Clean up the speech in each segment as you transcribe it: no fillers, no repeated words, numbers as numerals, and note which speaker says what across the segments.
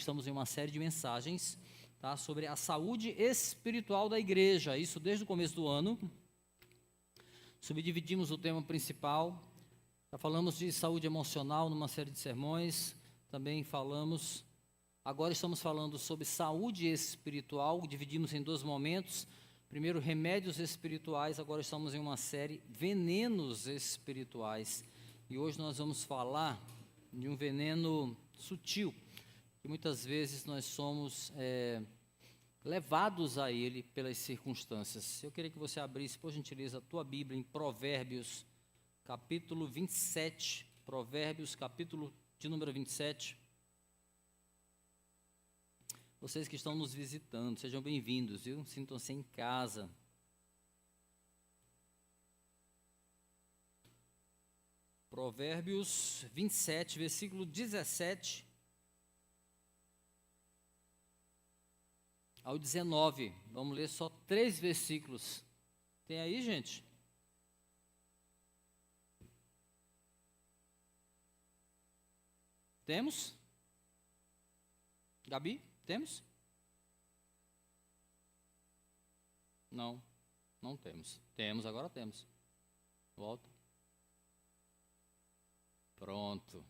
Speaker 1: Estamos em uma série de mensagens, tá, sobre a saúde espiritual da igreja, isso desde o começo do ano. Subdividimos o tema principal, já falamos de saúde emocional numa série de sermões, também agora estamos falando sobre saúde espiritual, dividimos em dois momentos. Primeiro, remédios espirituais, agora estamos em uma série, venenos espirituais. E hoje nós vamos falar de um veneno sutil, que muitas vezes nós somos levados a ele pelas circunstâncias. Eu queria que você abrisse, por gentileza, a tua Bíblia em Provérbios, capítulo 27. Provérbios, capítulo de número 27. Vocês que estão nos visitando, sejam bem-vindos, viu? Sintam-se em casa. Provérbios 27, versículo 17 ao 19. Vamos ler só 3 versículos. Tem aí, gente? Temos? Gabi, temos? Não, não temos. Temos, agora temos. Volta. Pronto.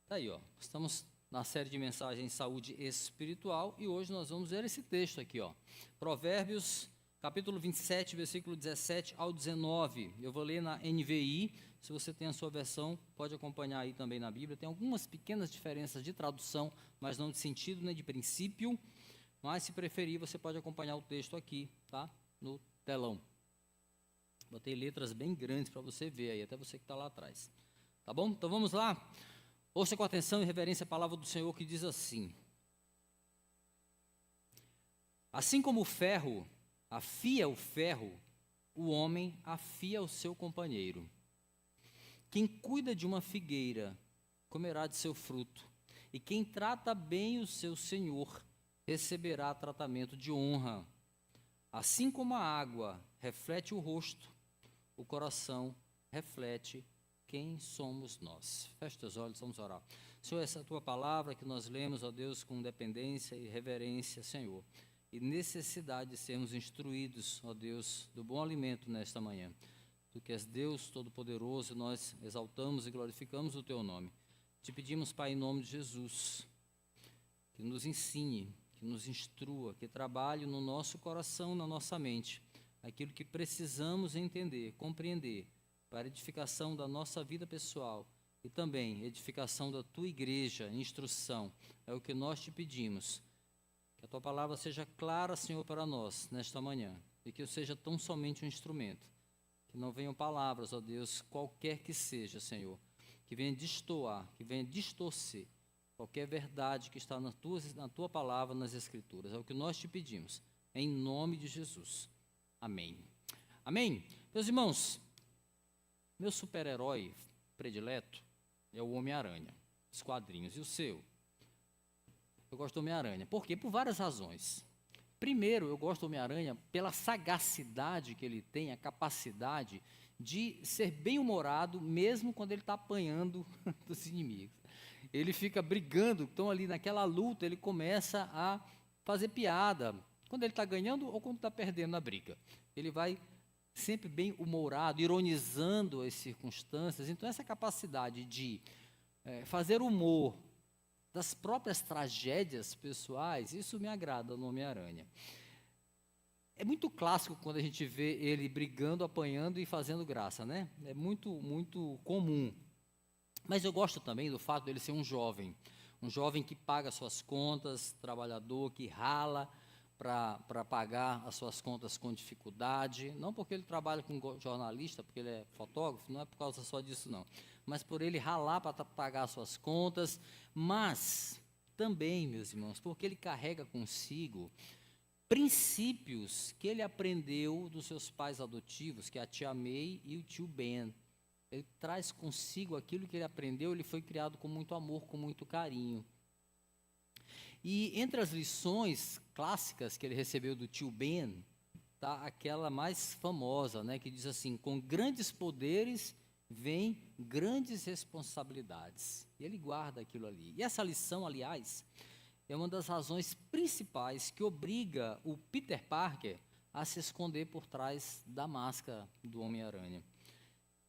Speaker 1: Tá aí, ó. Estamos na série de mensagens saúde espiritual e hoje nós vamos ver esse texto aqui, ó. Provérbios, capítulo 27, versículo 17 ao 19. Eu vou ler na NVI. Se você tem a sua versão, pode acompanhar aí também na Bíblia. Tem algumas pequenas diferenças de tradução, mas não de sentido, nem de princípio. Mas, se preferir, você pode acompanhar o texto aqui, tá? No telão. Botei letras bem grandes para você ver aí, até você que está lá atrás. Tá bom? Então vamos lá. Ouça com atenção e reverência a palavra do Senhor que diz assim: assim como o ferro afia o ferro, o homem afia o seu companheiro. Quem cuida de uma figueira comerá de seu fruto, e quem trata bem o seu senhor receberá tratamento de honra. Assim como a água reflete o rosto, o coração reflete quem somos nós. Feche teus olhos, vamos orar. Senhor, essa é a tua palavra que nós lemos, ó Deus, com dependência e reverência, Senhor, e necessidade de sermos instruídos, ó Deus, do bom alimento nesta manhã. Tu que és Deus Todo-Poderoso, nós exaltamos e glorificamos o teu nome. Te pedimos, Pai, em nome de Jesus, que nos ensine, que nos instrua, que trabalhe no nosso coração, na nossa mente, aquilo que precisamos entender, compreender, para edificação da nossa vida pessoal e também edificação da tua igreja, instrução. É o que nós te pedimos. Que a tua palavra seja clara, Senhor, para nós nesta manhã e que eu seja tão somente um instrumento. Que não venham palavras, ó Deus, qualquer que seja, Senhor, que venha destoar, que venha distorcer qualquer verdade que está na tua palavra, nas Escrituras. É o que nós te pedimos, em nome de Jesus. Amém. Amém? Meus irmãos, meu super-herói predileto é o Homem-Aranha, os quadrinhos. E o seu? Eu gosto do Homem-Aranha. Por quê? Por várias razões. Primeiro, eu gosto do Homem-Aranha pela sagacidade que ele tem, a capacidade de ser bem-humorado, mesmo quando ele está apanhando dos inimigos. Ele fica brigando, então ali naquela luta ele começa a fazer piada, quando ele está ganhando ou quando está perdendo na briga. Ele vai sempre bem-humorado, ironizando as circunstâncias. Então essa capacidade de fazer humor das próprias tragédias pessoais, isso me agrada no Homem-Aranha. É muito clássico quando a gente vê ele brigando, apanhando e fazendo graça, né? É muito, muito comum. Mas eu gosto também do fato dele ser um jovem que paga suas contas, trabalhador, que rala para pagar as suas contas com dificuldade, não porque ele trabalha como jornalista, porque ele é fotógrafo, não é por causa só disso não, mas por ele ralar para pagar as suas contas, mas também, meus irmãos, porque ele carrega consigo princípios que ele aprendeu dos seus pais adotivos, que é a tia May e o tio Ben. Ele traz consigo aquilo que ele aprendeu, ele foi criado com muito amor, com muito carinho. E entre as lições clássicas que ele recebeu do tio Ben, tá aquela mais famosa, né, que diz assim: com grandes poderes vem grandes responsabilidades. E ele guarda aquilo ali. E essa lição, aliás, é uma das razões principais que obriga o Peter Parker a se esconder por trás da máscara do Homem-Aranha.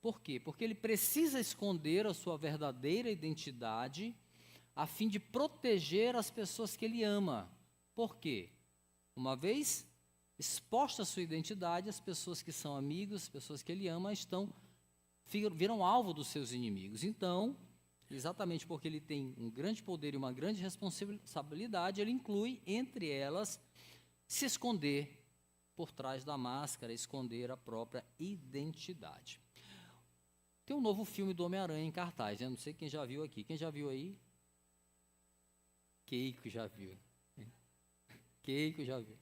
Speaker 1: Por quê? Porque ele precisa esconder a sua verdadeira identidade a fim de proteger as pessoas que ele ama. Por quê? Uma vez exposta a sua identidade, as pessoas que são amigos, as pessoas que ele ama, viram alvo dos seus inimigos. Então, exatamente porque ele tem um grande poder e uma grande responsabilidade, ele inclui, entre elas, se esconder por trás da máscara, esconder a própria identidade. Tem um novo filme do Homem-Aranha em cartaz, né? Não sei quem já viu aqui. Quem já viu aí? Keiko já viu. Keiko já viu.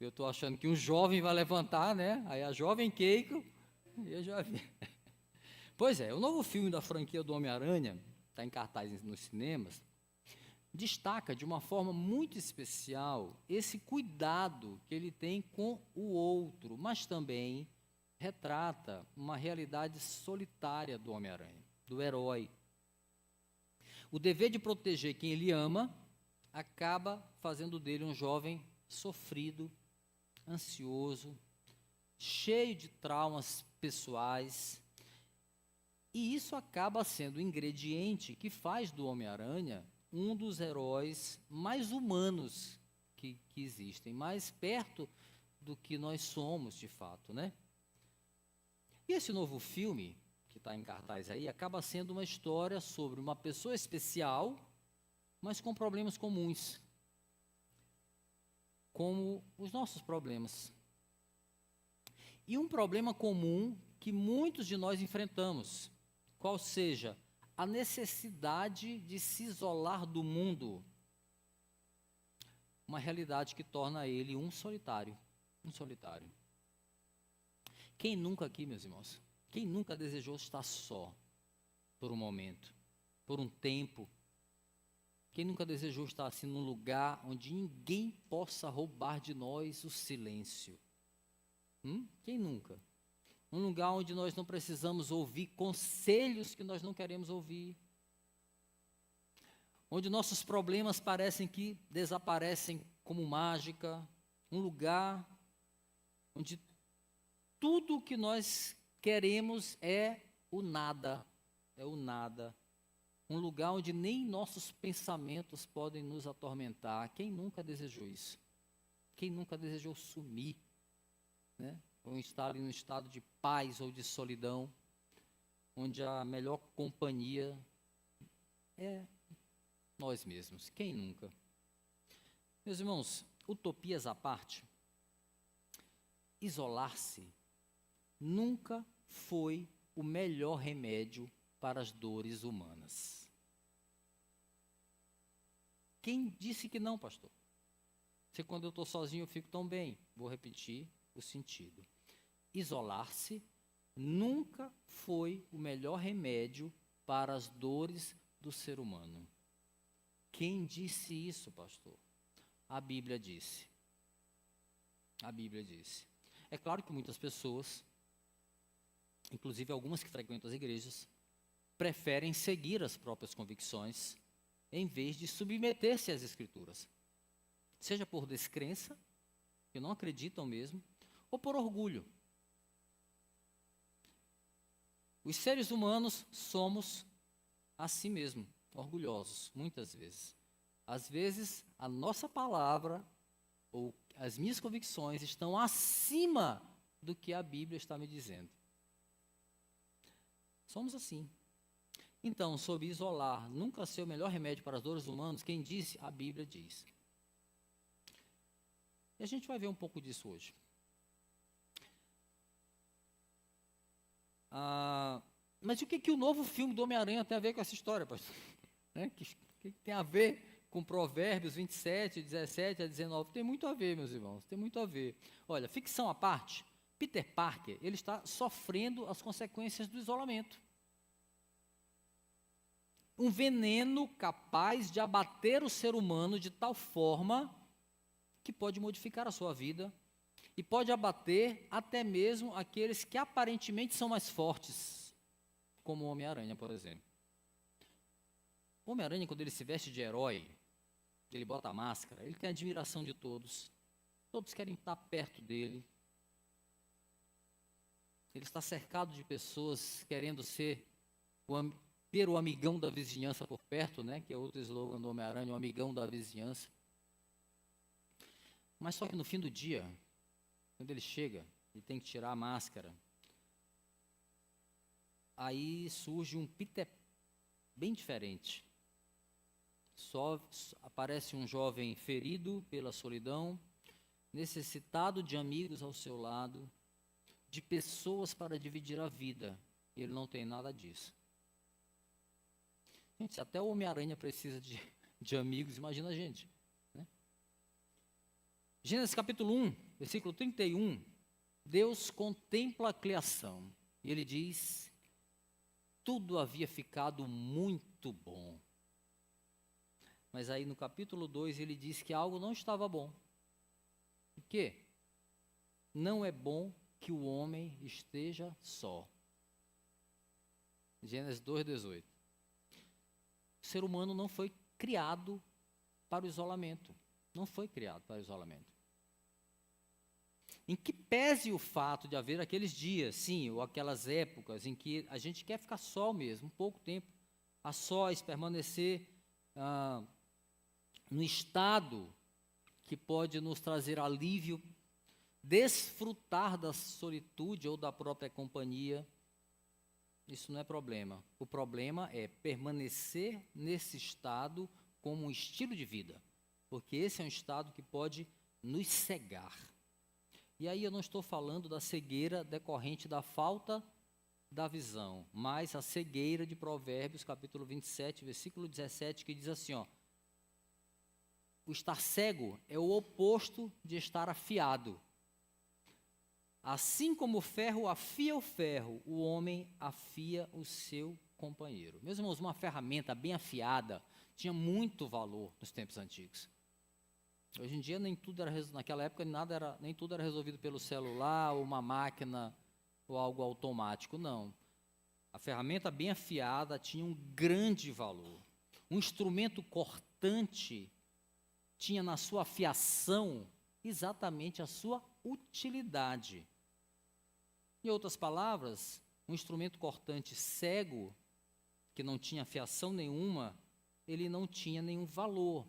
Speaker 1: Eu estou achando que um jovem vai levantar, né? Aí a jovem Keiko, eu já vi. Pois é, o novo filme da franquia do Homem-Aranha, está em cartaz nos cinemas, destaca de uma forma muito especial esse cuidado que ele tem com o outro, mas também retrata uma realidade solitária do Homem-Aranha, do herói. O dever de proteger quem ele ama acaba fazendo dele um jovem sofrido, ansioso, cheio de traumas pessoais. E isso acaba sendo o ingrediente que faz do Homem-Aranha um dos heróis mais humanos que existem, mais perto do que nós somos de fato, né? E esse novo filme, que está em cartaz aí, acaba sendo uma história sobre uma pessoa especial, mas com problemas comuns, como os nossos problemas. E um problema comum que muitos de nós enfrentamos, qual seja a necessidade de se isolar do mundo, uma realidade que torna ele um solitário, um solitário. Quem nunca aqui, meus irmãos, quem nunca desejou estar só por um momento, por um tempo? Quem nunca desejou estar assim num lugar onde ninguém possa roubar de nós o silêncio? Quem nunca? Um lugar onde nós não precisamos ouvir conselhos que nós não queremos ouvir. Onde nossos problemas parecem que desaparecem como mágica. Um lugar onde tudo o que nós queremos é o nada. É o nada. Um lugar onde nem nossos pensamentos podem nos atormentar. Quem nunca desejou isso? Quem nunca desejou sumir, né? Ou estar em um estado de paz ou de solidão, onde a melhor companhia é nós mesmos. Quem nunca? Meus irmãos, utopias à parte, isolar-se nunca foi o melhor remédio para as dores humanas. Quem disse que não, pastor? Se quando eu estou sozinho eu fico tão bem. Vou repetir o sentido. Isolar-se nunca foi o melhor remédio para as dores do ser humano. Quem disse isso, pastor? A Bíblia disse. A Bíblia disse. É claro que muitas pessoas, inclusive algumas que frequentam as igrejas, preferem seguir as próprias convicções em vez de submeter-se às Escrituras. Seja por descrença, que não acreditam mesmo, ou por orgulho. Os seres humanos somos assim mesmo, orgulhosos, muitas vezes. Às vezes, a nossa palavra ou as minhas convicções estão acima do que a Bíblia está me dizendo. Somos assim. Então, sobre isolar nunca ser o melhor remédio para as dores humanas, quem disse? A Bíblia diz. E a gente vai ver um pouco disso hoje. Mas o que o novo filme do Homem-Aranha tem a ver com essa história, pastor? Né? Que tem a ver com Provérbios 27, 17 a 19? Tem muito a ver, meus irmãos, tem muito a ver. Olha, ficção à parte, Peter Parker, ele está sofrendo as consequências do isolamento. Um veneno capaz de abater o ser humano de tal forma que pode modificar a sua vida e pode abater até mesmo aqueles que aparentemente são mais fortes, como o Homem-Aranha, por exemplo. O Homem-Aranha, quando ele se veste de herói, ele bota a máscara, ele tem a admiração de todos. Todos querem estar perto dele. Ele está cercado de pessoas querendo ter o amigão da vizinhança por perto, né? Que é outro slogan do Homem-Aranha, o amigão da vizinhança. Mas só que no fim do dia, quando ele chega e tem que tirar a máscara, aí surge um Peter bem diferente. Só aparece um jovem ferido pela solidão, necessitado de amigos ao seu lado, de pessoas para dividir a vida. E ele não tem nada disso. Gente, se até o Homem-Aranha precisa de amigos, imagina a gente. Né? Gênesis capítulo 1, versículo 31, Deus contempla a criação. E ele diz, tudo havia ficado muito bom. Mas aí no capítulo 2 ele diz que algo não estava bom. O quê? Não é bom que o homem esteja só. Gênesis 2:18. O ser humano não foi criado para o isolamento. Não foi criado para o isolamento. Em que pese o fato de haver aqueles dias, sim, ou aquelas épocas em que a gente quer ficar só mesmo, um pouco tempo, a sós, permanecer no estado que pode nos trazer alívio, desfrutar da solitude ou da própria companhia, isso não é problema. O problema é permanecer nesse estado como um estilo de vida, porque esse é um estado que pode nos cegar. E aí eu não estou falando da cegueira decorrente da falta da visão, mas a cegueira de Provérbios, capítulo 27, versículo 17, que diz assim, ó, o estar cego é o oposto de estar afiado. Assim como o ferro afia o ferro, o homem afia o seu companheiro. Meus irmãos, uma ferramenta bem afiada tinha muito valor nos tempos antigos. Hoje em dia nem tudo era naquela época nem tudo era resolvido pelo celular, ou uma máquina, ou algo automático, não. A ferramenta bem afiada tinha um grande valor. Um instrumento cortante tinha na sua afiação exatamente a sua utilidade. Em outras palavras, um instrumento cortante cego, que não tinha afiação nenhuma, ele não tinha nenhum valor,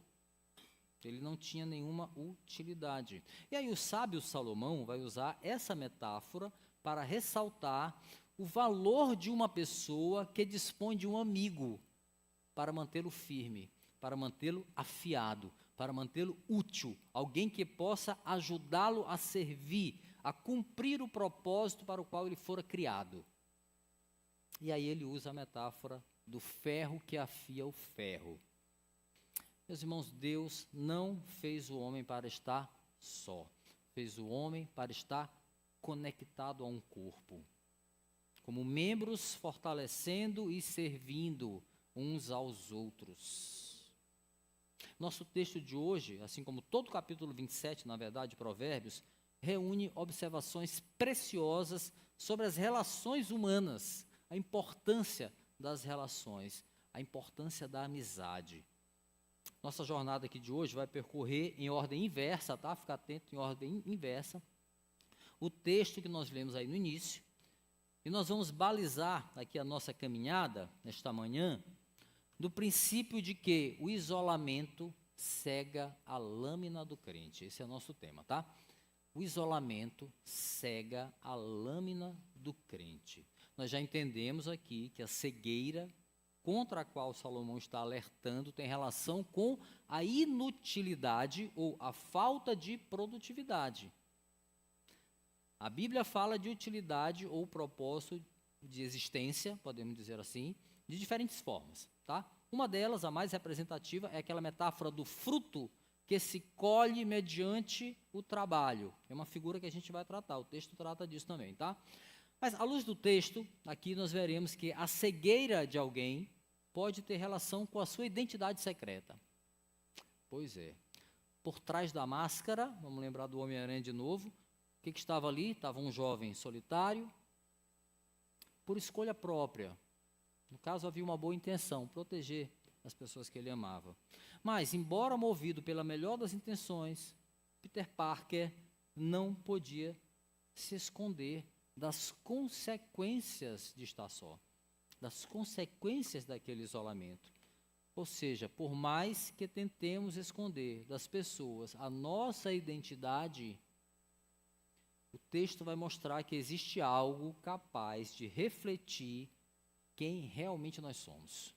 Speaker 1: ele não tinha nenhuma utilidade. E aí o sábio Salomão vai usar essa metáfora para ressaltar o valor de uma pessoa que dispõe de um amigo para mantê-lo firme, para mantê-lo afiado, para mantê-lo útil, alguém que possa ajudá-lo a servir, a cumprir o propósito para o qual ele fora criado. E aí ele usa a metáfora do ferro que afia o ferro. Meus irmãos, Deus não fez o homem para estar só, fez o homem para estar conectado a um corpo, como membros fortalecendo e servindo uns aos outros. Nosso texto de hoje, assim como todo o capítulo 27, na verdade, de Provérbios, reúne observações preciosas sobre as relações humanas, a importância das relações, a importância da amizade. Nossa jornada aqui de hoje vai percorrer em ordem inversa, tá? Fica atento, em ordem inversa, o texto que nós lemos aí no início, e nós vamos balizar aqui a nossa caminhada, nesta manhã, do princípio de que o isolamento cega a lâmina do crente. Esse é o nosso tema, tá? O isolamento cega a lâmina do crente. Nós já entendemos aqui que a cegueira contra a qual Salomão está alertando tem relação com a inutilidade ou a falta de produtividade. A Bíblia fala de utilidade ou propósito de existência, podemos dizer assim, de diferentes formas, tá? Uma delas, a mais representativa, é aquela metáfora do fruto que se colhe mediante o trabalho. É uma figura que a gente vai tratar, o texto trata disso também, tá? Mas, à luz do texto, aqui nós veremos que a cegueira de alguém pode ter relação com a sua identidade secreta. Pois é. Por trás da máscara, vamos lembrar do Homem-Aranha de novo, o que estava ali? Estava um jovem solitário, por escolha própria. No caso, havia uma boa intenção, proteger as pessoas que ele amava. Mas, embora movido pela melhor das intenções, Peter Parker não podia se esconder das consequências de estar só, das consequências daquele isolamento. Ou seja, por mais que tentemos esconder das pessoas a nossa identidade, o texto vai mostrar que existe algo capaz de refletir quem realmente nós somos.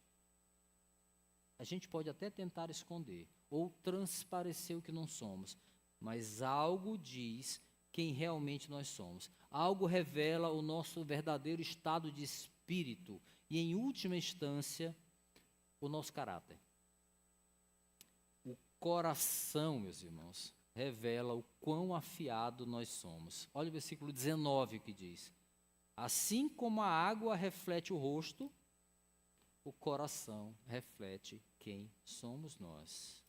Speaker 1: A gente pode até tentar esconder ou transparecer o que não somos, mas algo diz quem realmente nós somos. Algo revela o nosso verdadeiro estado de espírito e, em última instância, o nosso caráter. O coração, meus irmãos, revela o quão afiado nós somos. Olha o versículo 19 que diz: assim como a água reflete o rosto, o coração reflete quem somos nós.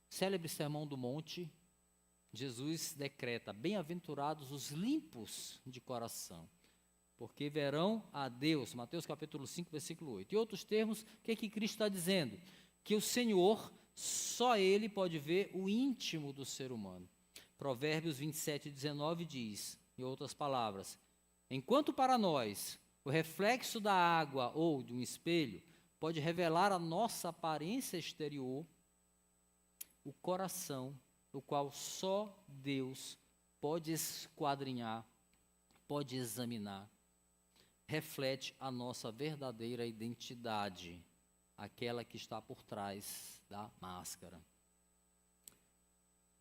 Speaker 1: Célebre Sermão do Monte, Jesus decreta: bem-aventurados os limpos de coração, porque verão a Deus. Mateus capítulo 5, versículo 8. Em outros termos, o que Cristo está dizendo? Que o Senhor, só Ele pode ver o íntimo do ser humano. Provérbios 27, 19 diz, em outras palavras: enquanto para nós o reflexo da água ou de um espelho pode revelar a nossa aparência exterior, o coração, o qual só Deus pode esquadrinhar, pode examinar, reflete a nossa verdadeira identidade, aquela que está por trás da máscara.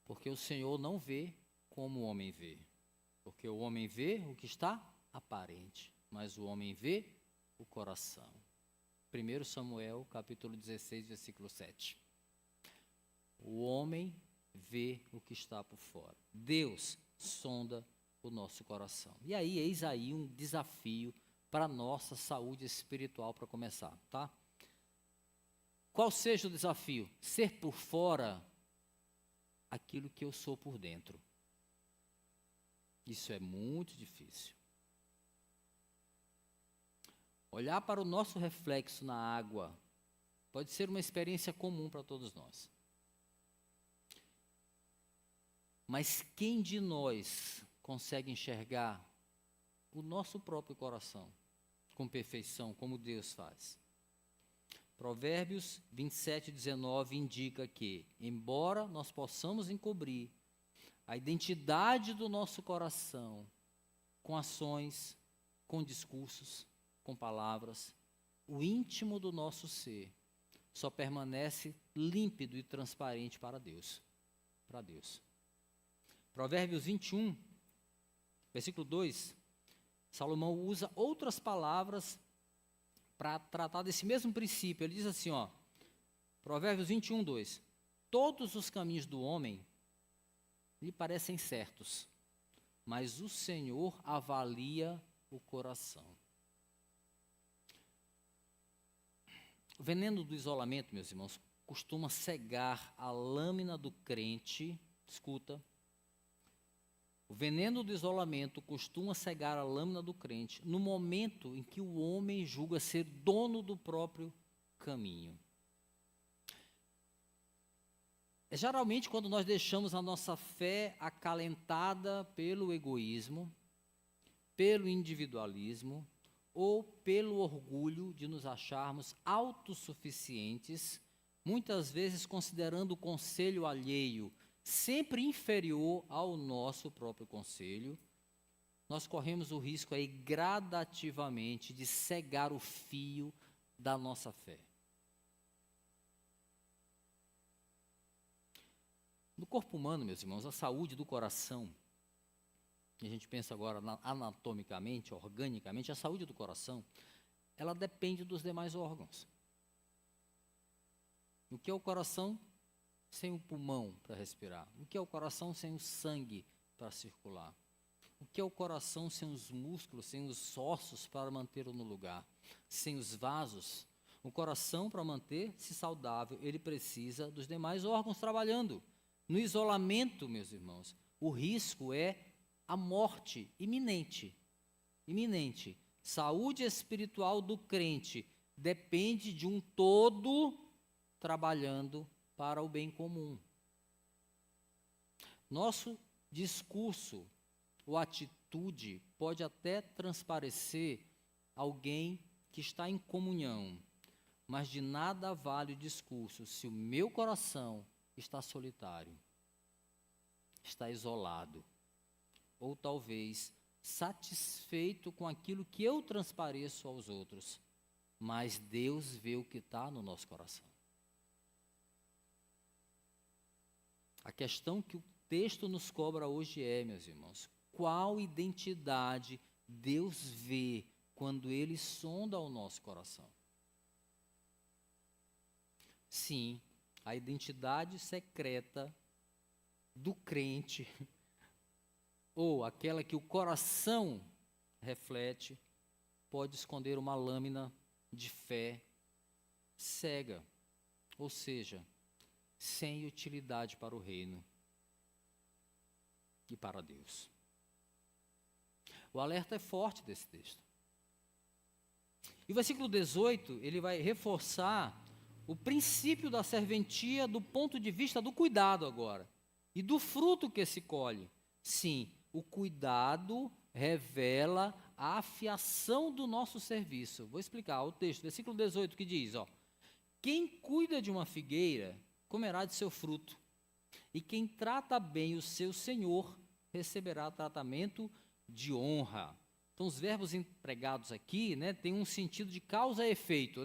Speaker 1: Porque o Senhor não vê como o homem vê, porque o homem vê o que está aparente, mas o homem vê o coração. 1 Samuel, capítulo 16, versículo 7. O homem vê o que está por fora. Deus sonda o nosso coração. E aí, eis aí um desafio para a nossa saúde espiritual para começar, tá? Qual seja o desafio? Ser por fora aquilo que eu sou por dentro. Isso é muito difícil. Olhar para o nosso reflexo na água pode ser uma experiência comum para todos nós. Mas quem de nós consegue enxergar o nosso próprio coração com perfeição, como Deus faz? Provérbios 27, 19 indica que, embora nós possamos encobrir a identidade do nosso coração com ações, com discursos, com palavras, o íntimo do nosso ser só permanece límpido e transparente para Deus. Para Deus. Provérbios 21, versículo 2, Salomão usa outras palavras para tratar desse mesmo princípio. Ele diz assim, ó, Provérbios 21, 2, todos os caminhos do homem lhe parecem certos, mas o Senhor avalia o coração. O veneno do isolamento, meus irmãos, costuma cegar a lâmina do crente. Escuta. O veneno do isolamento costuma cegar a lâmina do crente no momento em que o homem julga ser dono do próprio caminho. É geralmente quando nós deixamos a nossa fé acalentada pelo egoísmo, pelo individualismo, ou pelo orgulho de nos acharmos autossuficientes, muitas vezes considerando o conselho alheio sempre inferior ao nosso próprio conselho, nós corremos o risco aí gradativamente de cegar o fio da nossa fé. No corpo humano, meus irmãos, a saúde do coração, e a gente pensa agora anatomicamente, organicamente, a saúde do coração, ela depende dos demais órgãos. O que é o coração sem o pulmão para respirar? O que é o coração sem o sangue para circular? O que é o coração sem os músculos, sem os ossos para mantê-lo no lugar? Sem os vasos? O coração, para manter-se saudável, ele precisa dos demais órgãos trabalhando. No isolamento, meus irmãos, o risco é a morte iminente. Iminente. Saúde espiritual do crente depende de um todo trabalhando para o bem comum. Nosso discurso ou atitude pode até transparecer alguém que está em comunhão, mas de nada vale o discurso se o meu coração está solitário, está isolado, ou talvez satisfeito com aquilo que eu transpareço aos outros, mas Deus vê o que está no nosso coração. A questão que o texto nos cobra hoje é, meus irmãos, qual identidade Deus vê quando Ele sonda o nosso coração? Sim, a identidade secreta do crente, ou aquela que o coração reflete, pode esconder uma lâmina de fé cega, ou seja, sem utilidade para o reino e para Deus. O alerta é forte desse texto. E o versículo 18, ele vai reforçar o princípio da serventia do ponto de vista do cuidado agora, e do fruto que se colhe. Sim, o cuidado revela a afiação do nosso serviço. Vou explicar o texto, versículo 18, que diz, quem cuida de uma figueira comerá de seu fruto, e quem trata bem o seu senhor receberá tratamento de honra. Então, os verbos empregados aqui, têm um sentido de causa e efeito,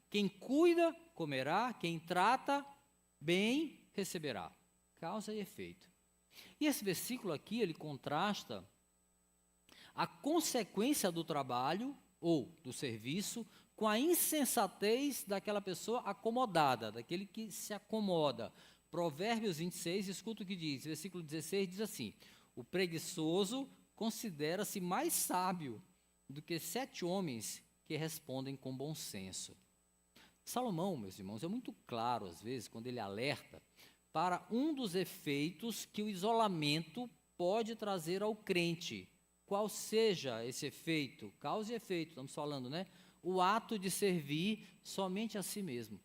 Speaker 1: Quem cuida, comerá, quem trata bem, receberá. Causa e efeito. E esse versículo aqui, ele contrasta a consequência do trabalho ou do serviço com a insensatez daquela pessoa acomodada, daquele que se acomoda. Provérbios 26, escuta o que diz, versículo 16 diz assim, o preguiçoso considera-se mais sábio do que 7 homens que respondem com bom senso. Salomão, meus irmãos, é muito claro, às vezes, quando ele alerta para um dos efeitos que o isolamento pode trazer ao crente. Qual seja esse efeito? Causa e efeito, estamos falando, O ato de servir somente a si mesmo.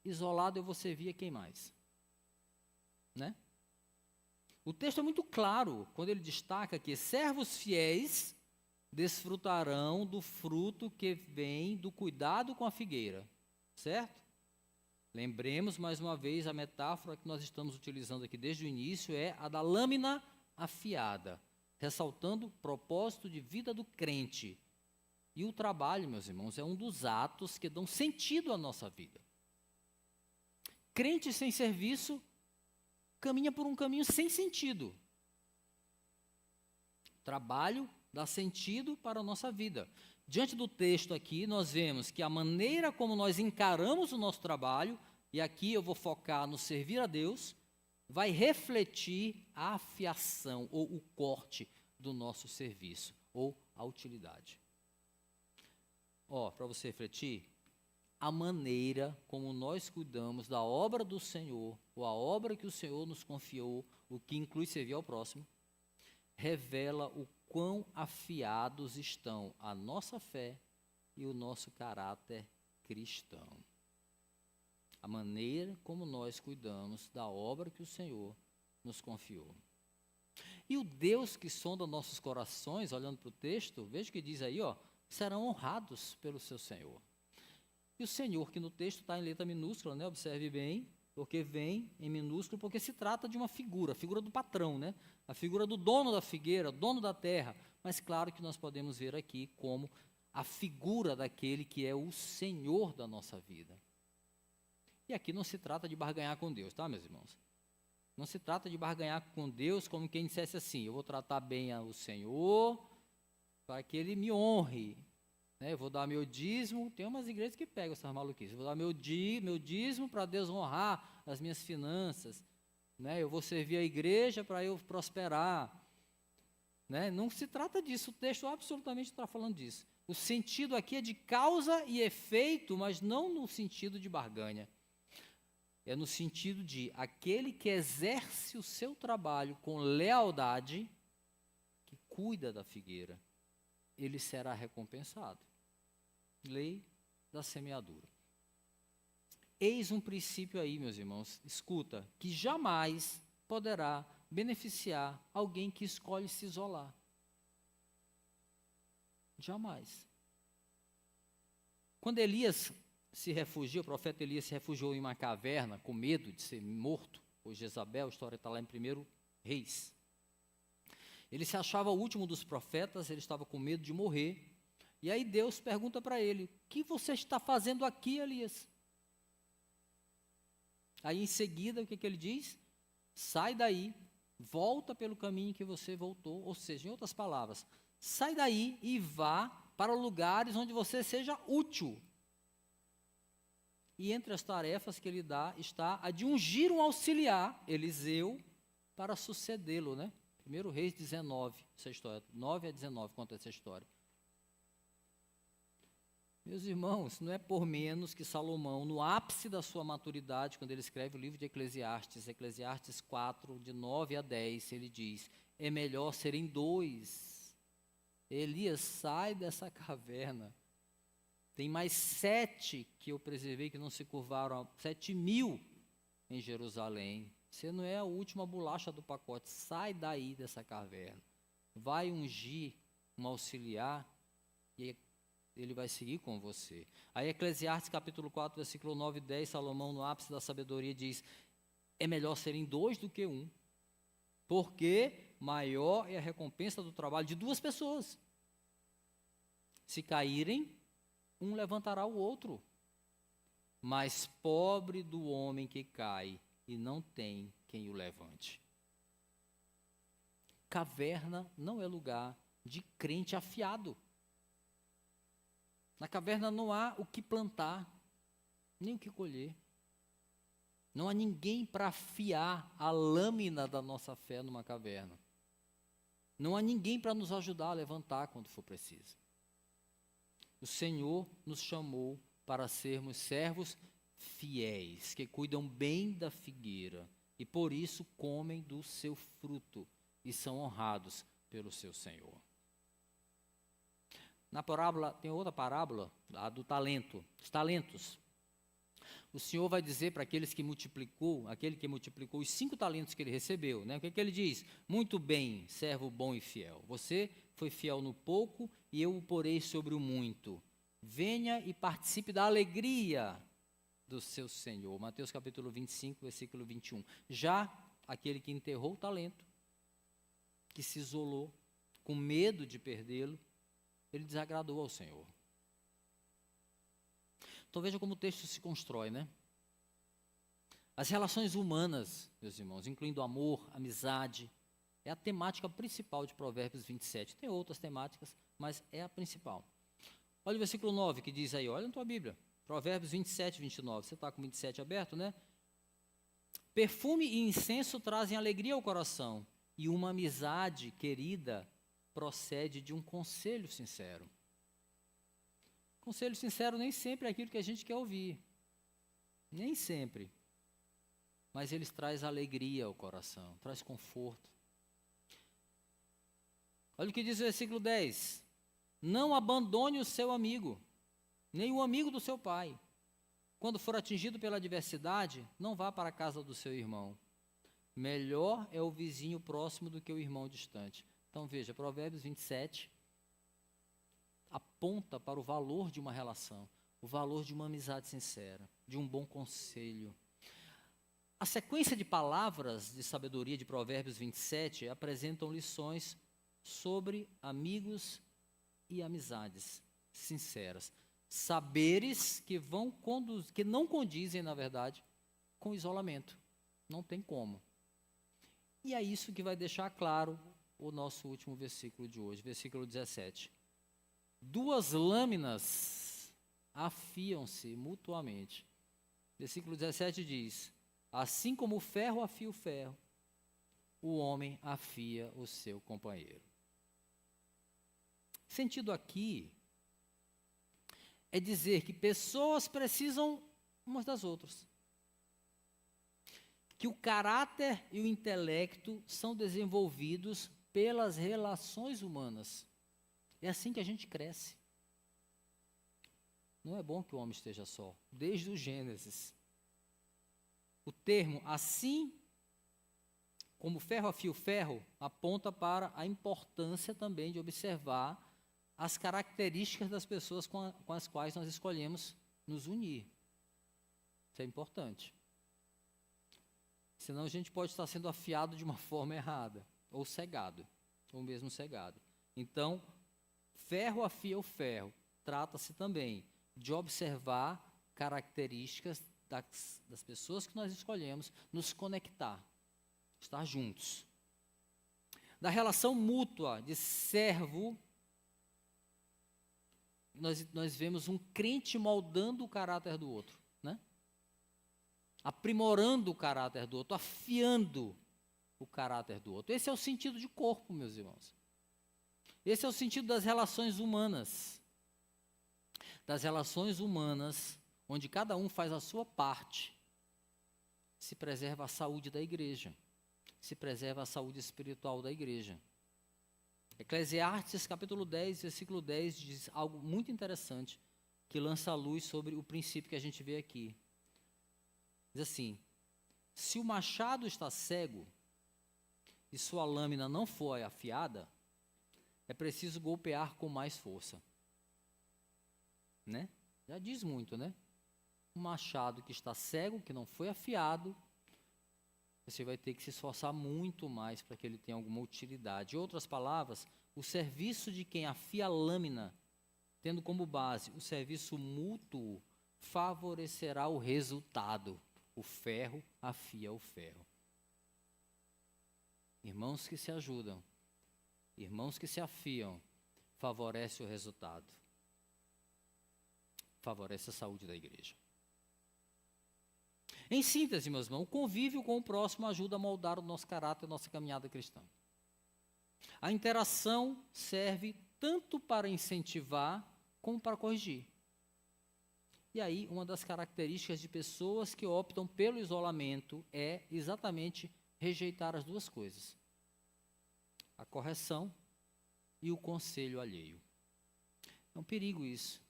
Speaker 1: Isolado eu vou servir a quem mais? O texto é muito claro quando ele destaca que servos fiéis desfrutarão do fruto que vem do cuidado com a figueira, certo? Lembremos mais uma vez a metáfora que nós estamos utilizando aqui desde o início é a da lâmina afiada, ressaltando o propósito de vida do crente. E o trabalho, meus irmãos, é um dos atos que dão sentido à nossa vida. Crente sem serviço caminha por um caminho sem sentido. Trabalho dá sentido para a nossa vida. Diante do texto aqui, nós vemos que a maneira como nós encaramos o nosso trabalho, e aqui eu vou focar no servir a Deus, vai refletir a afiação ou o corte do nosso serviço, ou a utilidade. Para você refletir, a maneira como nós cuidamos da obra do Senhor, ou a obra que o Senhor nos confiou, o que inclui servir ao próximo, revela o quão afiados estão a nossa fé e o nosso caráter cristão. A maneira como nós cuidamos da obra que o Senhor nos confiou. E o Deus que sonda nossos corações, olhando para o texto, veja o que diz aí, serão honrados pelo seu Senhor. E o Senhor, que no texto está em letra minúscula, observe bem, porque vem em minúsculo, porque se trata de uma figura, a figura do patrão, a figura do dono da figueira, dono da terra, mas claro que nós podemos ver aqui como a figura daquele que é o Senhor da nossa vida. E aqui não se trata de barganhar com Deus, tá, meus irmãos? Não se trata de barganhar com Deus como quem dissesse assim, eu vou tratar bem o Senhor para que Ele me honre. Eu vou dar meu dízimo, tem umas igrejas que pegam essas maluquices, eu vou dar meu dízimo para Deus honrar as minhas finanças, eu vou servir a igreja para eu prosperar. Não se trata disso, o texto absolutamente está falando disso. O sentido aqui é de causa e efeito, mas não no sentido de barganha. É no sentido de aquele que exerce o seu trabalho com lealdade, que cuida da figueira, ele será recompensado. Lei da semeadura. Eis um princípio aí, meus irmãos, escuta, que jamais poderá beneficiar alguém que escolhe se isolar. Jamais. Quando Elias se refugiou, o profeta Elias se refugiou em uma caverna com medo de ser morto por Jezabel, a história está lá em 1 Reis. Ele se achava o último dos profetas, ele estava com medo de morrer. E aí Deus pergunta para ele: o que você está fazendo aqui, Elias? Aí em seguida, o que ele diz? Sai daí, volta pelo caminho que você voltou. Ou seja, em outras palavras, sai daí e vá para lugares onde você seja útil. E entre as tarefas que ele dá está a de ungir um auxiliar, Eliseu, para sucedê-lo, né? 1 Reis 19, essa história, 9 a 19 conta essa história. Meus irmãos, não é por menos que Salomão, no ápice da sua maturidade, quando ele escreve o livro de Eclesiastes 4, de 9 a 10, ele diz: é melhor serem dois. Elias, sai dessa caverna. Tem mais 7 que eu preservei que não se curvaram, 7.000 em Jerusalém. Você não é a última bolacha do pacote, sai daí dessa caverna. Vai ungir um auxiliar e ele vai seguir com você. Aí Eclesiastes capítulo 4, versículo 9 e 10, Salomão, no ápice da sabedoria, diz: é melhor serem 2 do que 1, porque maior é a recompensa do trabalho de 2 pessoas. Se caírem, um levantará o outro. Mas pobre do homem que cai e não tem quem o levante. Caverna não é lugar de crente afiado. Na caverna não há o que plantar, nem o que colher. Não há ninguém para afiar a lâmina da nossa fé numa caverna. Não há ninguém para nos ajudar a levantar quando for preciso. O Senhor nos chamou para sermos servos fiéis, que cuidam bem da figueira e por isso comem do seu fruto e são honrados pelo seu Senhor. Na parábola, tem outra parábola, a do talento, os talentos. O Senhor vai dizer para aquele que multiplicou os 5 talentos que ele recebeu, né? O que ele diz? Muito bem, servo bom e fiel. Você foi fiel no pouco e eu o porei sobre o muito. Venha e participe da alegria do seu Senhor. Mateus capítulo 25, versículo 21. Já aquele que enterrou o talento, que se isolou, com medo de perdê-lo, ele desagradou ao Senhor. Então veja como o texto se constrói, né? As relações humanas, meus irmãos, incluindo amor, amizade, é a temática principal de Provérbios 27. Tem outras temáticas, mas é a principal. Olha o versículo 9 que diz aí, olha na tua Bíblia. Provérbios 27, 29. Você está com 27 aberto, né? Perfume e incenso trazem alegria ao coração, e uma amizade querida procede de um conselho sincero. Conselho sincero nem sempre é aquilo que a gente quer ouvir. Nem sempre. Mas eles trazem alegria ao coração, traz conforto. Olha o que diz o versículo 10. Não abandone o seu amigo, nem o amigo do seu pai. Quando for atingido pela adversidade, não vá para a casa do seu irmão. Melhor é o vizinho próximo do que o irmão distante. Então veja, Provérbios 27 aponta para o valor de uma relação, o valor de uma amizade sincera, de um bom conselho. A sequência de palavras de sabedoria de Provérbios 27 apresentam lições sobre amigos e amizades sinceras. Saberes que não condizem, na verdade, com isolamento. Não tem como. E é isso que vai deixar claro o nosso último versículo de hoje, versículo 17. 2 lâminas afiam-se mutuamente. Versículo 17 diz: assim como o ferro afia o ferro, o homem afia o seu companheiro. Sentido aqui é dizer que pessoas precisam umas das outras. Que o caráter e o intelecto são desenvolvidos pelas relações humanas. É assim que a gente cresce. Não é bom que o homem esteja só, desde o Gênesis. O termo assim como ferro afia o ferro aponta para a importância também de observar as características das pessoas com as quais nós escolhemos nos unir. Isso é importante. Senão a gente pode estar sendo afiado de uma forma errada, ou cegado, ou mesmo cegado. Então, ferro afia o ferro. Trata-se também de observar características das pessoas que nós escolhemos, nos conectar, estar juntos. Da relação mútua de servo, nós vemos um crente moldando o caráter do outro, né? Aprimorando o caráter do outro, afiando o caráter do outro. Esse é o sentido de corpo, meus irmãos. Esse é o sentido das relações humanas. Das relações humanas, onde cada um faz a sua parte, se preserva a saúde da igreja, se preserva a saúde espiritual da igreja. Eclesiastes capítulo 10, versículo 10, diz algo muito interessante, que lança a luz sobre o princípio que a gente vê aqui. Diz assim: se o machado está cego e sua lâmina não for afiada, é preciso golpear com mais força. Né? Já diz muito, né? Um machado que está cego, que não foi afiado, você vai ter que se esforçar muito mais para que ele tenha alguma utilidade. Em outras palavras, o serviço de quem afia a lâmina, tendo como base o serviço mútuo, favorecerá o resultado. O ferro afia o ferro. Irmãos que se ajudam, irmãos que se afiam, favorece o resultado. Favorece a saúde da igreja. Em síntese, meus irmãos, o convívio com o próximo ajuda a moldar o nosso caráter, a nossa caminhada cristã. A interação serve tanto para incentivar como para corrigir. E aí, uma das características de pessoas que optam pelo isolamento é exatamente rejeitar as duas coisas: a correção e o conselho alheio. É um perigo isso.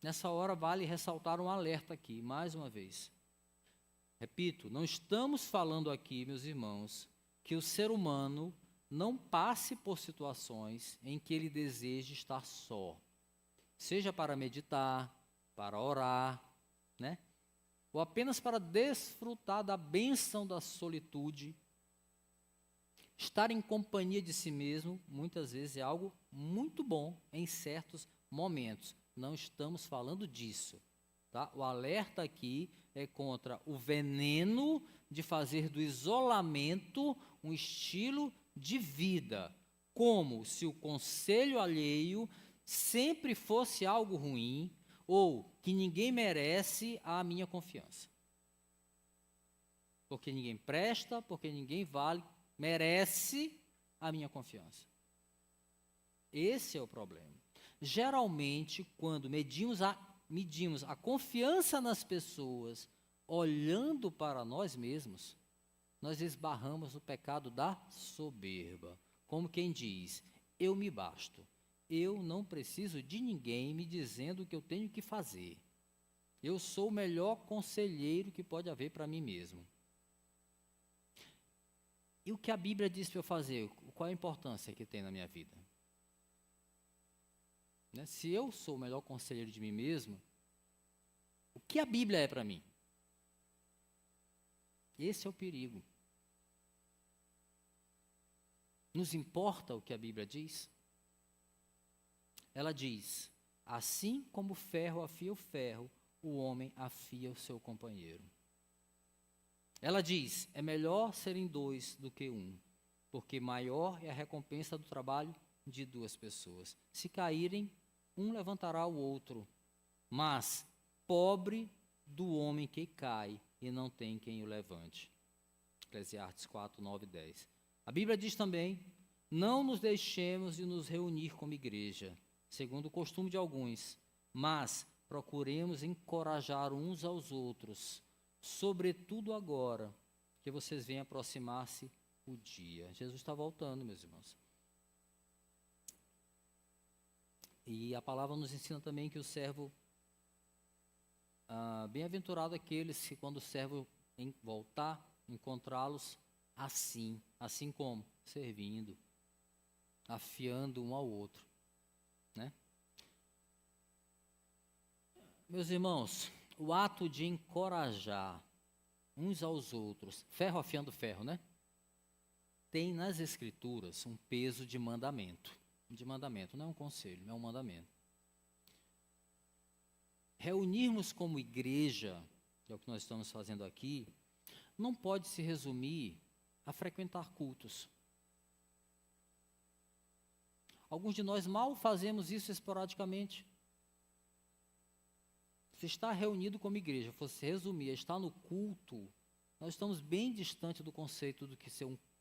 Speaker 1: Nessa hora vale ressaltar um alerta aqui, mais uma vez. Repito, não estamos falando aqui, meus irmãos, que o ser humano não passe por situações em que ele deseje estar só. Seja para meditar, para orar, né? Ou apenas para desfrutar da bênção da solitude. Estar em companhia de si mesmo, muitas vezes, é algo muito bom em certos momentos. Não estamos falando disso, tá? O alerta aqui é contra o veneno de fazer do isolamento um estilo de vida, como se o conselho alheio sempre fosse algo ruim ou que ninguém merece a minha confiança. Porque ninguém presta, porque ninguém vale, merece a minha confiança. Esse é o problema. Geralmente, quando medimos a confiança nas pessoas, olhando para nós mesmos, nós esbarramos no pecado da soberba. Como quem diz, eu me basto. Eu não preciso de ninguém me dizendo o que eu tenho que fazer. Eu sou o melhor conselheiro que pode haver para mim mesmo. E o que a Bíblia diz para eu fazer? Qual é a importância que tem na minha vida? Né? Se eu sou o melhor conselheiro de mim mesmo, o que a Bíblia é para mim? Esse é o perigo. Nos importa o que a Bíblia diz? Ela diz, assim como o ferro afia o ferro, o homem afia o seu companheiro. Ela diz, é melhor serem dois do que um, porque maior é a recompensa do trabalho de duas pessoas. Se caírem, um levantará o outro, mas pobre do homem que cai e não tem quem o levante. Eclesiastes 4, 9 e 10. A Bíblia diz também, não nos deixemos de nos reunir como igreja, segundo o costume de alguns, mas procuremos encorajar uns aos outros, sobretudo agora que vocês veem aproximar-se o dia. Jesus está voltando, meus irmãos. E a palavra nos ensina também que o servo, bem-aventurado aqueles que quando o servo voltar a encontrá-los assim como? Servindo, afiando um ao outro, né? Meus irmãos, o ato de encorajar uns aos outros, ferro afiando ferro, né? Tem nas Escrituras um peso de mandamento. De mandamento, não é um conselho, é um mandamento. Reunirmos como igreja, que é o que nós estamos fazendo aqui, não pode se resumir a frequentar cultos. Alguns de nós mal fazemos isso esporadicamente. Se estar reunido como igreja fosse resumir a estar no culto, nós estamos bem distante do conceito do que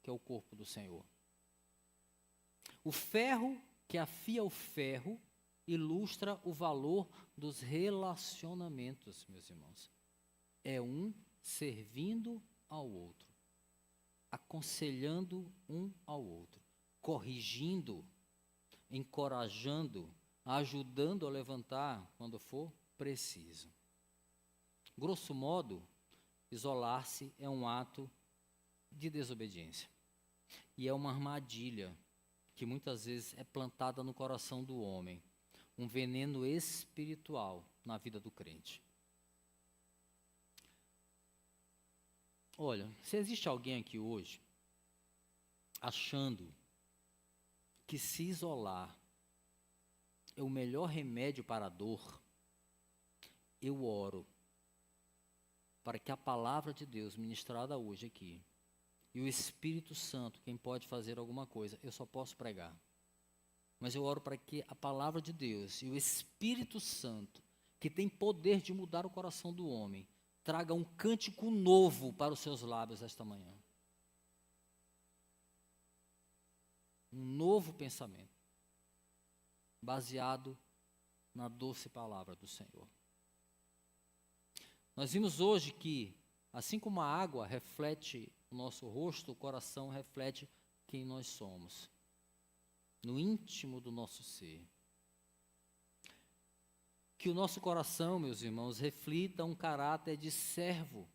Speaker 1: é o corpo do Senhor. O ferro que afia o ferro ilustra o valor dos relacionamentos, meus irmãos. É um servindo ao outro, aconselhando um ao outro, corrigindo, encorajando, ajudando a levantar quando for preciso. Grosso modo, isolar-se é um ato de desobediência. E é uma armadilha que muitas vezes é plantada no coração do homem, um veneno espiritual na vida do crente. Olha, se existe alguém aqui hoje achando que se isolar é o melhor remédio para a dor, eu oro para que a palavra de Deus ministrada hoje aqui e o Espírito Santo, quem pode fazer alguma coisa, eu só posso pregar. Mas eu oro para que a palavra de Deus e o Espírito Santo, que tem poder de mudar o coração do homem, traga um cântico novo para os seus lábios esta manhã. Um novo pensamento, baseado na doce palavra do Senhor. Nós vimos hoje que, assim como a água reflete o nosso rosto, o coração reflete quem nós somos, no íntimo do nosso ser. Que o nosso coração, meus irmãos, reflita um caráter de servo,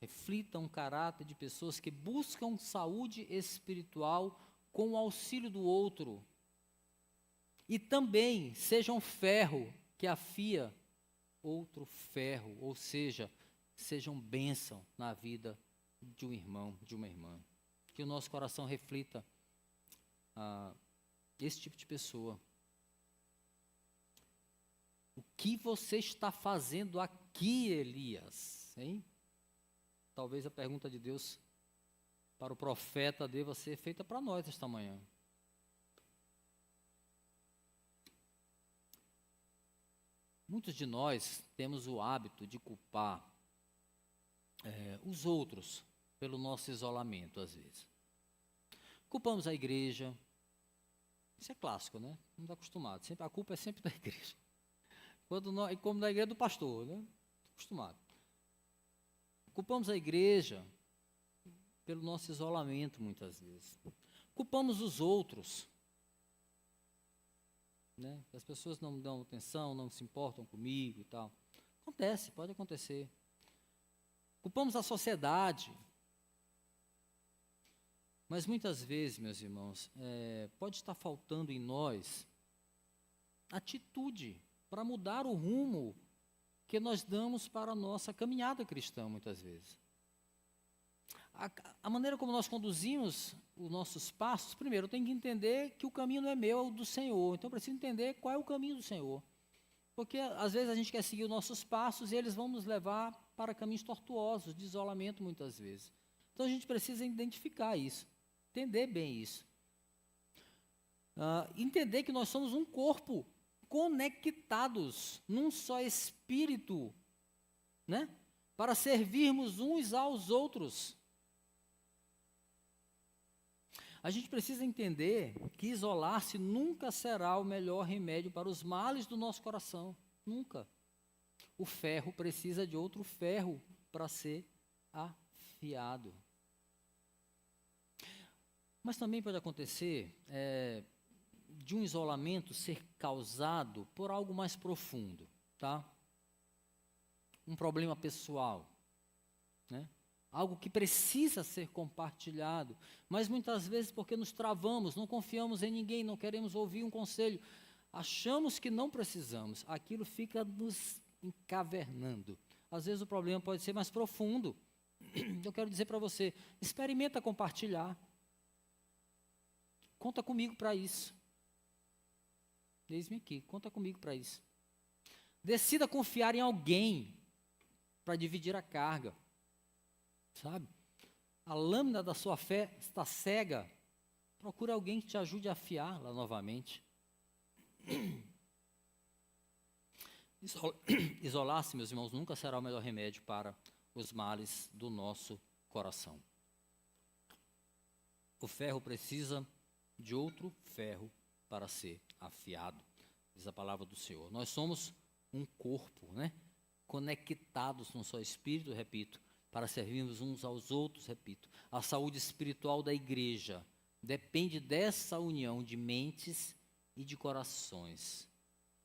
Speaker 1: reflita um caráter de pessoas que buscam saúde espiritual com o auxílio do outro. E também sejam ferro que afia outro ferro, ou seja, sejam bênção na vida de um irmão, de uma irmã. Que o nosso coração reflita esse tipo de pessoa. O que você está fazendo aqui, Elias? Hein? Talvez a pergunta de Deus para o profeta deva ser feita para nós esta manhã. Muitos de nós temos o hábito de culpar os outros pelo nosso isolamento, às vezes. Culpamos a igreja. Isso é clássico, né? Estamos acostumados. A culpa é sempre da igreja. E como da igreja do pastor, né? Acostumado. Culpamos a igreja pelo nosso isolamento, muitas vezes. Culpamos os outros, né? As pessoas não me dão atenção, não se importam comigo e tal. Acontece, pode acontecer. Culpamos a sociedade. Mas muitas vezes, meus irmãos, pode estar faltando em nós atitude para mudar o rumo que nós damos para a nossa caminhada cristã, muitas vezes. A maneira como nós conduzimos os nossos passos, primeiro, eu tenho que entender que o caminho não é meu, é o do Senhor. Então, eu preciso entender qual é o caminho do Senhor. Porque, às vezes, a gente quer seguir os nossos passos e eles vão nos levar para caminhos tortuosos, de isolamento, muitas vezes. Então, a gente precisa identificar isso, entender bem isso. Entender que nós somos um corpo conectados num só espírito, né? Para servirmos uns aos outros. A gente precisa entender que isolar-se nunca será o melhor remédio para os males do nosso coração. Nunca. O ferro precisa de outro ferro para ser afiado. Mas também pode acontecer de um isolamento ser causado por algo mais profundo, tá? Um problema pessoal. né? Algo que precisa ser compartilhado, mas muitas vezes porque nos travamos, não confiamos em ninguém, não queremos ouvir um conselho, achamos que não precisamos, aquilo fica nos encavernando. Às vezes o problema pode ser mais profundo. Eu quero dizer para você, experimenta compartilhar. Conta comigo para isso. Eis-me aqui, conta comigo para isso. Decida confiar em alguém para dividir a carga. Sabe? A lâmina da sua fé está cega. Procure alguém que te ajude a afiá-la novamente. Isolar-se, meus irmãos, nunca será o melhor remédio para os males do nosso coração. O ferro precisa de outro ferro para ser afiado, diz a palavra do Senhor. Nós somos um corpo, né? Conectados num só espírito, repito, para servirmos uns aos outros, repito. A saúde espiritual da igreja depende dessa união de mentes e de corações,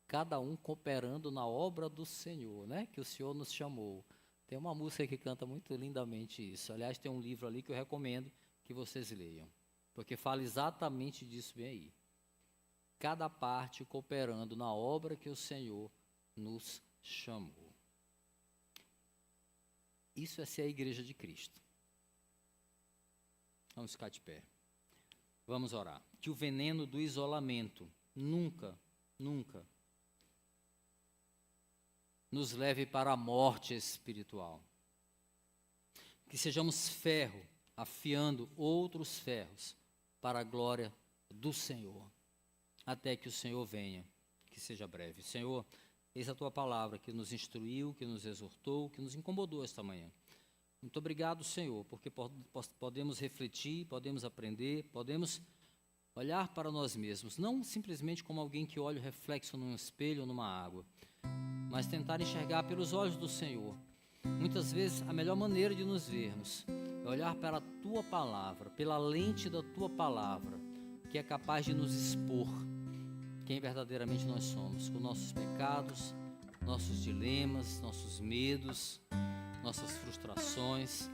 Speaker 1: cada um cooperando na obra do Senhor, né? Que o Senhor nos chamou. Tem uma música que canta muito lindamente isso. Aliás, tem um livro ali que eu recomendo que vocês leiam, porque fala exatamente disso bem aí. Cada parte cooperando na obra que o Senhor nos chamou. Isso é ser a igreja de Cristo. Vamos ficar de pé. Vamos orar. Que o veneno do isolamento nunca nos leve para a morte espiritual. Que sejamos ferro, afiando outros ferros para a glória do Senhor, até que o Senhor venha, que seja breve. Senhor, eis a Tua palavra que nos instruiu, que nos exortou, que nos incomodou esta manhã. Muito obrigado, Senhor, porque podemos refletir, podemos aprender, podemos olhar para nós mesmos, não simplesmente como alguém que olha o reflexo num espelho ou numa água, mas tentar enxergar pelos olhos do Senhor. Muitas vezes a melhor maneira de nos vermos é olhar para a Tua palavra, pela lente da Tua palavra, que é capaz de nos expor quem verdadeiramente nós somos, com nossos pecados, nossos dilemas, nossos medos, nossas frustrações.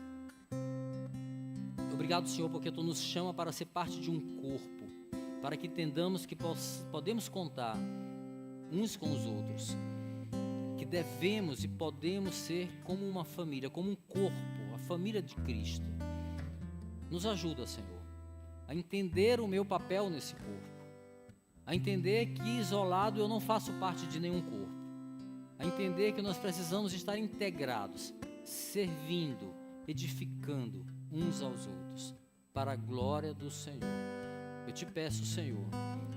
Speaker 1: Obrigado, Senhor, porque Tu nos chama para ser parte de um corpo, para que entendamos que podemos contar uns com os outros, que devemos e podemos ser como uma família, como um corpo, a família de Cristo. Nos ajuda, Senhor, a entender o meu papel nesse corpo, a entender que isolado eu não faço parte de nenhum corpo, a entender que nós precisamos estar integrados, servindo, edificando uns aos outros, para a glória do Senhor. Eu te peço, Senhor,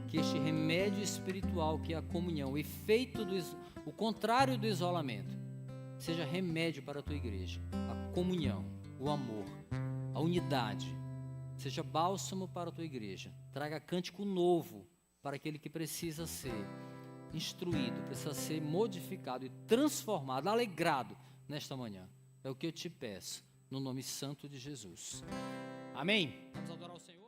Speaker 1: que este remédio espiritual, que é a comunhão, o efeito o contrário do isolamento, seja remédio para a tua igreja. A comunhão, o amor, a unidade, seja bálsamo para a tua igreja. Traga cântico novo para aquele que precisa ser instruído, precisa ser modificado e transformado, alegrado nesta manhã. É o que eu te peço, no nome santo de Jesus. Amém? Vamos adorar o Senhor.